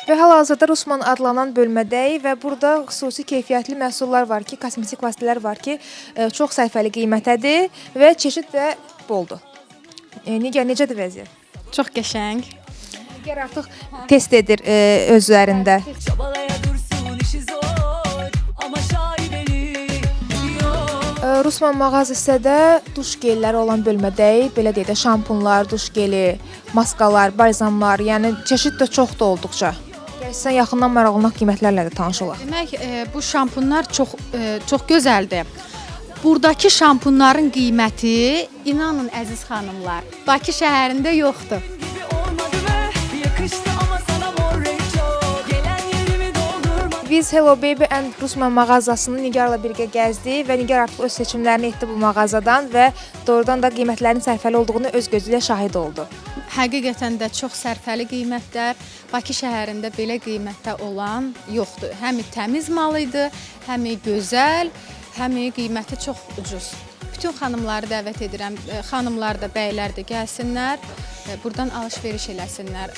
Və hal-hazırda Rusman adlanan bölmədəyik və burada xüsusi keyfiyyətli məhsullar var ki, kosmetik vasitələr var ki, çox sərfəli qiymətədir və çeşid də boldur. Nigar, necədir vəziyyət? Çox qəşəng. Nigar artıq test edir özlərində. Rusman mağazasında duş gelləri olan bölmədəyik. Belə deyək də şampunlar, duş geli, maskalar, balzamlar, yəni çeşid də çoxdur olduqca. Gəlsən yaxından maraqlanaq qiymətlərlə də tanış olaq. Demək, bu şampunlar çox gözəldir. Buradakı şampunların qiyməti, inanın əziz xanımlar, Bakı şəhərində yoxdur. Biz Hello Baby and Rusman mağazasını Nigarla birgə gəzdik və Nigar artıq öz seçimlərini etdi bu mağazadan və doğrudan da qiymətlərin sərfəli olduğunu öz gözü ilə şahid oldu. Həqiqətən də çox sərfəli qiymətlər, Bakı şəhərində belə qiymətdə olan yoxdur. Həm təmiz mal idi, həm gözəl, həm qiyməti çox ucuz. Bütün xanımları dəvət edirəm, xanımlar da, bəylər də gəlsinlər, buradan alış-veriş eləsinlər.